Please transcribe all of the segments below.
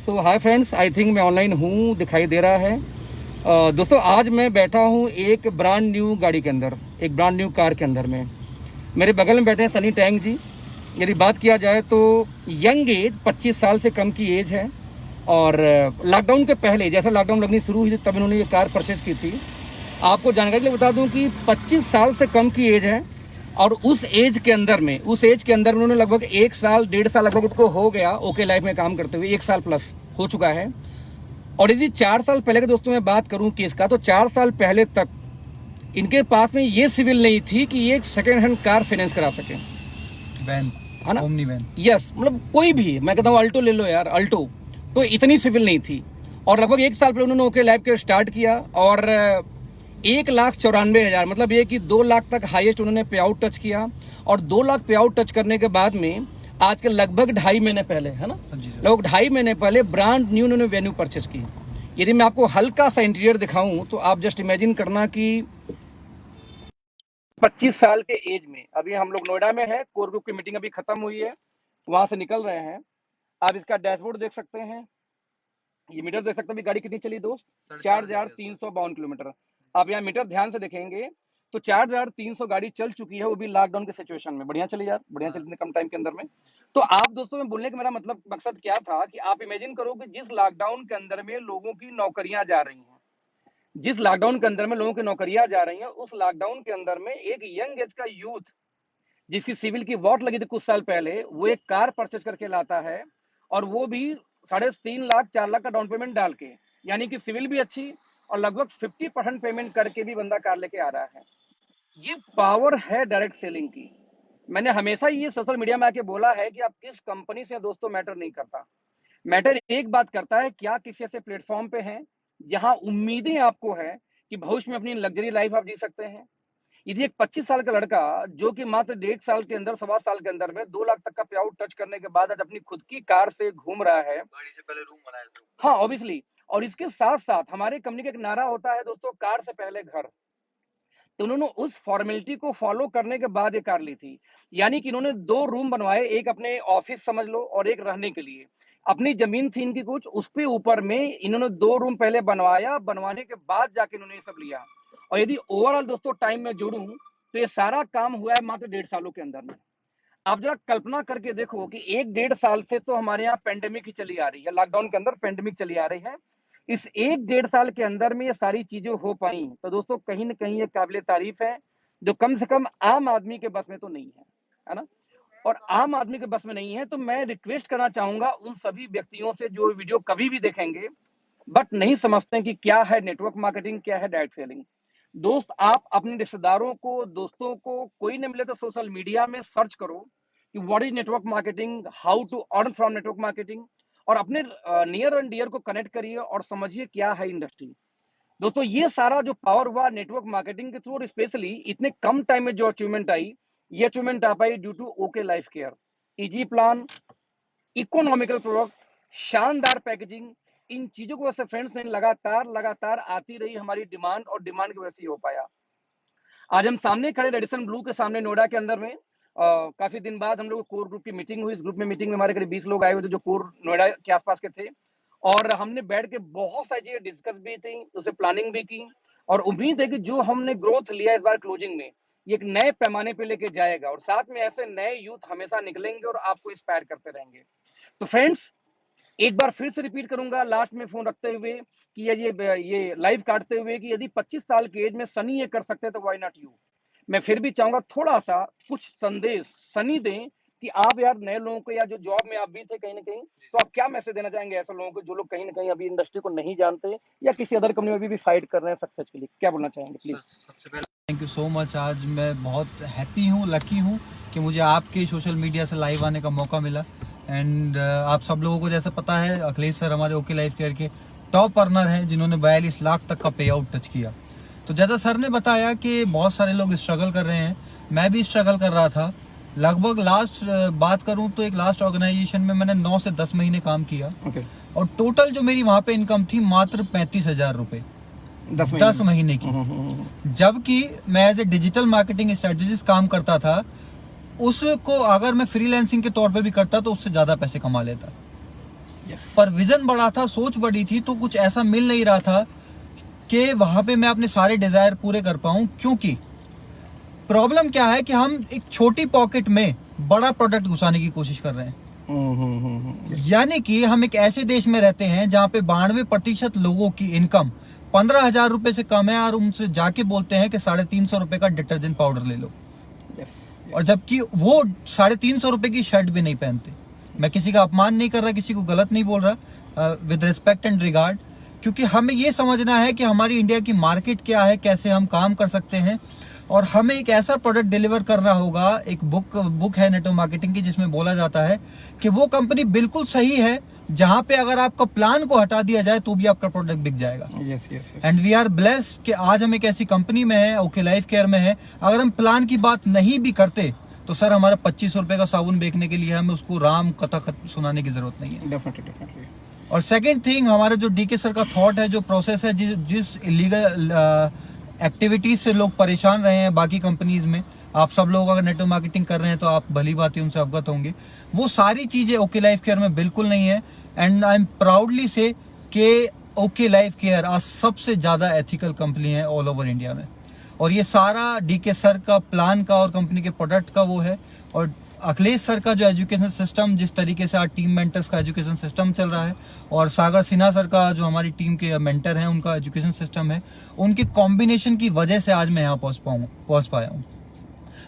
So hi friends, I think मैं online हूँ, दिखाई दे रहा है। दोस्तों आज मैं बैठा हूँ एक ब्रांड न्यू गाड़ी के अंदर, एक ब्रांड न्यू कार के अंदर में। मेरे बगल में बैठे हैं सनी टैंक जी। यदि बात किया जाए तो यंग एज 25 साल से कम की एज है और लॉकडाउन के पहले, जैसे लॉकडाउन लगनी शुरू हुई थी तब इन्होंने ये कार परचेज की थी। आपको जानकारी के लिए बता दूं कि 25 साल से कम की एज है और उस एज के अंदर में उन्होंने लगभग 1 साल 1.5 साल लगभग इनको हो गया ओके लाइफ में काम करते हुए, 1 साल प्लस हो चुका है। और यदि 4 साल पहले के दोस्तों मैं बात करूं केस का, तो 4 साल पहले तक इनके पास में ये सिविल नहीं थी कि ये एक सेकेंड हैंड कार फाइनेंस करा सके। वैन है ना, ओमनी वैन, यस, मतलब कोई भी, मैं कहता हूँ अल्टो ले लो यार, अल्टो तो इतनी सिविल नहीं थी। और लगभग 1 साल पहले उन्होंने ओके लाइफ के स्टार्ट किया और 1,94,000 मतलब ये कि 2 लाख तक हाईएस्ट उन्होंने पे आउट टच किया। और 2 लाख पे आउट टच करने के बाद में आज के लगभग 2.5 महीने पहले, है ना, लगभग 2.5 महीने पहले ब्रांड न्यू उन्होंने वेन्यू परचेज की। यदि मैं आपको हल्का सा इंटीरियर दिखाऊं तो आप जस्ट इमेजिन करना कि 25 साल के एज में, अभी हम लोग नोएडा में है, कोर ग्रुप की मीटिंग अभी खत्म हुई है, वहां से निकल रहे हैं। आप इसका डैशबोर्ड देख सकते हैं, ये मीटर देख सकते हैं, अभी गाड़ी कितनी चली दोस्त, 4,352 किलोमीटर। आप यहाँ मीटर ध्यान से देखेंगे तो 4,300 गाड़ी चल चुकी है, वो भी लॉकडाउन के सिचुएशन में। बढ़िया चली यार, बढ़िया चली इतने कम टाइम के अंदर में। तो आप दोस्तों में बोलने का मेरा मतलब मकसद क्या था कि आप इमेजिन करो कि जिस लॉकडाउन के अंदर में लोगों की नौकरियां जा रही हैं, जिस लॉकडाउन के अंदर में लोगों की नौकरियां जा रही हैं, उस लॉकडाउन के अंदर में एक यंग एज का यूथ जिसकी सिविल की वॉट लगी थी कुछ साल पहले, वो एक कार परचेज करके लाता है और वो भी 3.5 लाख 4 लाख का डाउन पेमेंट डाल के, यानी कि सिविल भी अच्छी और लगभग 50% पेमेंट करके भी बंदा कार लेके आ रहा है। ये पावर है डायरेक्ट सेलिंग की। मैंने हमेशा ये सोशल मीडिया में आके बोला है कि आप किस कंपनी से दोस्तों मैटर नहीं करता, मैटर एक बात करता है, क्या किसी ऐसे प्लेटफॉर्म पे हैं जहां उम्मीदें आपको है कि भविष्य में अपनी लग्जरी लाइफ आप जी सकते हैं। यदि एक 25 साल का लड़का जो कि मात्र 1.5 साल के अंदर, 1.25 साल के अंदर में 2 लाख तक का पे आउट टच करने के बाद आज अपनी खुद की कार से घूम रहा है, गाड़ी से पहले रूम बनाया, हाँ ऑब्वियसली। और इसके साथ साथ हमारे कंपनी का एक नारा होता है दोस्तों, कार से पहले घर। तो उन्होंने उस फॉर्मेलिटी को फॉलो करने के बाद ये कार ली थी। यानी कि इन्होंने 2 रूम बनवाए, एक अपने ऑफिस समझ लो और एक रहने के लिए। अपनी जमीन थी इनकी कुछ, उसके ऊपर में इन्होंने 2 रूम पहले बनवाया, बनवाने के बाद जाके इन्होंने ये सब लिया। और यदि ओवरऑल दोस्तों टाइम में जोड़ूं तो ये सारा काम हुआ है मात्र 1.5 सालों के अंदर में। आप जरा कल्पना करके देखो कि 1-1.5 साल से तो हमारे यहाँ पेंडेमिक ही चली आ रही है, लॉकडाउन के अंदर पेंडेमिक चली आ रही है। इस 1-1.5 साल के अंदर में ये सारी चीजें हो पाई, तो दोस्तों कहीं ना कहीं ये काबिले तारीफ है, जो कम से कम आम आदमी के बस में तो नहीं है ना। और आम आदमी के बस में नहीं है तो मैं रिक्वेस्ट करना चाहूंगा उन सभी व्यक्तियों से जो वीडियो कभी भी देखेंगे बट नहीं समझते कि क्या है नेटवर्क मार्केटिंग, क्या है डायरेक्ट सेलिंग। दोस्त, आप अपने रिश्तेदारों को, दोस्तों को कोई नहीं मिले तो सोशल मीडिया में सर्च करो कि what is network marketing, how to earn from network marketing, और अपने नियर एंड डियर को कनेक्ट करिए और समझिए क्या है इंडस्ट्री। दोस्तों ये सारा जो पावर हुआ नेटवर्क मार्केटिंग के थ्रू, और स्पेशली इतने कम टाइम में जो अचीवमेंट आई, ये अचीवमेंट आ पाई due to okay life care. Easy plan, economical product, शानदार पैकेजिंग, इन चीजों की वजह से फ्रेंड्स ने लगातार आती रही हमारी डिमांड, और डिमांड की वजह से हो पाया। आज हम सामने खड़े रेडिसन ब्लू के सामने नोएडा के अंदर में, काफी दिन बाद हम लोग कोर ग्रुप की मीटिंग हुई। इस ग्रुप में मीटिंग में हमारे करीब 20 लोग आए हुए थे जो कोर नोएडा के आसपास के थे, और हमने बैठ के बहुत सारी चीजें डिस्कस भी थी, उसे प्लानिंग भी की, और उम्मीद है कि जो हमने ग्रोथ लिया इस बार क्लोजिंग में, ये एक नए पैमाने पे लेके जाएगा, और साथ में ऐसे नए यूथ हमेशा निकलेंगे और आपको इंस्पायर करते रहेंगे। तो फ्रेंड्स एक बार फिर से रिपीट करूंगा लास्ट में फोन रखते हुए कि ये लाइव काटते हुए कि यदि 25 साल की एज में सनी ये कर सकते हैं तो व्हाई नॉट यू। मैं फिर भी चाहूंगा थोड़ा सा कुछ संदेश सनी दें कि आप यार नए लोगों को, या जो जॉब में आप भी थे कहीं ना कहीं, तो आप क्या मैसेज देना चाहेंगे ऐसे लोगों को जो लोग कहीं ना कहीं अभी इंडस्ट्री को नहीं जानते या किसी अदर कंपनी में भी फाइट कर रहे हैं सक्सेस के लिए, क्या बोलना चाहेंगे प्लीज। सबसे पहले थैंक यू सो मच। आज मैं बहुत हैप्पी हूँ, लकी हूँ कि मुझे आपके सोशल मीडिया से लाइव आने का मौका मिला। एंड आप सब लोगों को जैसे पता है, अखिलेश सर हमारे ओके लाइफ केयर के टॉप अर्नर हैं जिन्होंने 42 लाख तक का पे आउट टच किया। तो जैसा सर ने बताया कि बहुत सारे लोग स्ट्रगल कर रहे हैं, मैं भी स्ट्रगल कर रहा था। लगभग लास्ट बात करूं तो एक लास्ट ऑर्गेनाइजेशन में मैंने 9 से 10 महीने काम किया। और टोटल जो मेरी वहां पे इनकम थी मात्र 35,000 रुपए 10 महीने की। जबकि मैं as a digital marketing strategist काम करता था, उसको अगर मैं फ्रीलांसिंग के तौर पे भी करता तो उससे ज्यादा पैसे कमा लेता। पर विजन बड़ा था, सोच बड़ी थी, तो कुछ ऐसा मिल नहीं रहा था कि वहां पे मैं अपने सारे डिजायर पूरे कर पाऊं। क्योंकि प्रॉब्लम क्या है कि हम एक छोटी पॉकेट में बड़ा प्रोडक्ट घुसाने की कोशिश कर रहे हैं। यानी कि हम एक ऐसे देश में रहते हैं जहां पे 92% लोगों की इनकम 15,000 रुपए से कम है, और उनसे जाके बोलते हैं कि 350 रुपए का डिटर्जेंट पाउडर ले लो। और जबकि वो 350 रुपए की शर्ट भी नहीं पहनते। मैं किसी का अपमान नहीं कर रहा, किसी को गलत नहीं बोल रहा, विद रिस्पेक्ट एंड रिगार्ड, क्योंकि हमें ये समझना है कि हमारी इंडिया की मार्केट क्या है, कैसे हम काम कर सकते हैं, और हमें एक ऐसा प्रोडक्ट डिलीवर करना होगा। एक बुक है नेटवर्क मार्केटिंग की, जिसमें बोला जाता है कि वो कंपनी बिल्कुल सही है जहां पे अगर आपका प्लान को हटा दिया जाए तो भी आपका प्रोडक्ट बिक जाएगा। एंड वी आर ब्लेस्ड कि आज हम एक ऐसी कंपनी में है, ओके लाइफ केयर में है। अगर हम प्लान की बात नहीं भी करते तो सर हमारा 25 रुपए का साबुन बेचने के लिए हमें उसको राम कथा सुनाने की जरूरत नहीं है। डेफिनेटली। और सेकंड थिंग, हमारा जो डीके सर का थॉट है, जो प्रोसेस है, जिस इलीगल एक्टिविटीज से लोग परेशान रहे हैं बाकी कंपनीज में, आप सब लोग अगर नेटवर्क मार्केटिंग कर रहे हैं तो आप भली बात उनसे अवगत होंगे, वो सारी चीजें ओके लाइफ केयर में बिल्कुल नहीं है। एंड आई एम प्राउडली से कि ओके लाइफ केयर आज सबसे ज्यादा एथिकल कंपनी है ऑल ओवर इंडिया में। और ये सारा डीके सर का प्लान का और कंपनी के प्रोडक्ट का वो है। और अखिलेश सर का जो एजुकेशन सिस्टम, जिस तरीके से आज टीम मेंटर्स का एजुकेशन सिस्टम चल रहा है, और सागर सिन्हा सर का जो हमारी टीम के मेंटर हैं, उनका एजुकेशन सिस्टम है, उनके कॉम्बिनेशन की वजह से आज मैं यहाँ पहुंच पाया हूँ।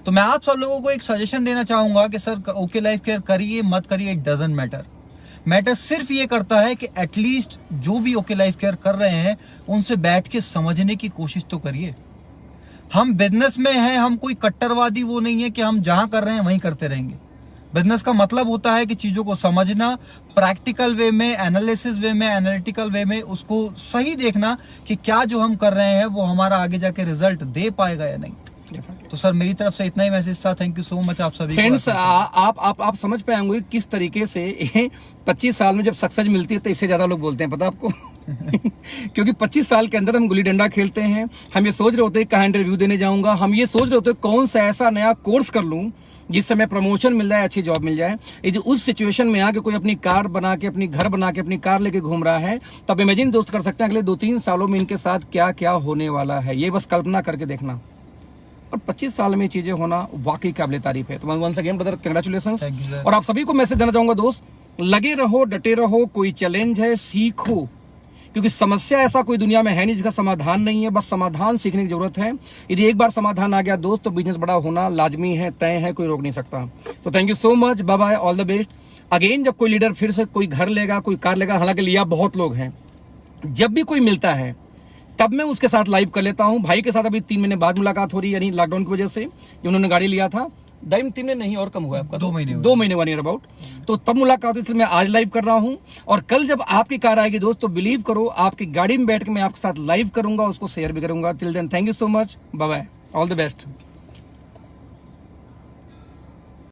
तो मैं आप सब लोगों को एक सजेशन देना चाहूंगा कि सर ओके लाइफ केयर करिए मत करिए, इट डजंट मैटर सिर्फ ये करता है कि एटलीस्ट जो भी ओके लाइफ केयर कर रहे हैं उनसे बैठ के समझने की कोशिश तो करिए। हम बिजनेस में हैं, हम कोई कट्टरवादी वो नहीं है कि हम जहां कर रहे हैं वहीं करते रहेंगे। बिजनेस का मतलब होता है कि चीजों को समझना, प्रैक्टिकल वे में, एनालिसिस वे में, एनालिटिकल वे में उसको सही देखना कि क्या जो हम कर रहे हैं वो हमारा आगे जाके रिजल्ट दे पाएगा या नहीं। तो सर मेरी तरफ से इतना ही मैसेज था। थैंक यू सो मच आप सभी फ्रेंड्स। आप समझ पाए होंगे किस तरीके से 25 साल में जब सक्सेस मिलती है तो इससे ज्यादा लोग बोलते हैं, पता आपको? क्योंकि 25 साल के अंदर हम गुल्ली डंडा खेलते हैं, हम ये सोच रहे होते हैं कहाँ इंटरव्यू देने जाऊंगा, हम ये सोच रहे होते हैं कौन सा ऐसा नया कोर्स कर लूं जिससे मैं प्रमोशन मिल जाए, अच्छी जॉब मिल जाए। यदि उस सिचुएशन में आके कोई अपनी कार बना के, अपनी घर बना के, अपनी कार लेके घूम रहा है, तब इमेजिन दोस्त कर सकते हैं अगले 2-3 सालों में इनके साथ क्या क्या होने वाला है। ये बस कल्पना करके देखना। और 25 साल में चीजें होना वाकई काबिल तारीफ है। तो वंस अगेन ब्रदर कांग्रेचुलेशंस। और आप सभी को मैसेज देना चाहूंगा दोस्त, लगे रहो, डटे रहो, कोई चैलेंज है सीखो, क्योंकि समस्या ऐसा कोई दुनिया में है नहीं जिसका समाधान नहीं है, बस समाधान सीखने की जरूरत है। यदि एक बार समाधान आ गया दोस्त तो बिजनेस बड़ा होना लाजमी है, तय है, कोई रोक नहीं सकता। तो thank you so much, bye bye, all the best. Again जब कोई लीडर फिर से कोई घर लेगा, कोई कार लेगा, हालांकि लिया बहुत लोग हैं, जब भी कोई मिलता है तब मैं उसके साथ लाइव कर लेता हूं। भाई के साथ अभी 3 महीने बाद मुलाकात हो रही है, यानी लॉकडाउन की वजह से, जो उन्होंने गाड़ी लिया था। 3 नहीं और कम हुआ आपका? 2 महीने 1 ईयर अबाउट। तो तब मुलाकात हुई, इसलिए मैं आज लाइव कर रहा हूं। और कल जब आपकी कार आएगी दोस्त तो बिलीव करो, आपकी गाड़ी में बैठ के मैं आपके साथ लाइव करूंगा, उसको शेयर भी करूंगा। Till then thank you so much, bye bye, all the best.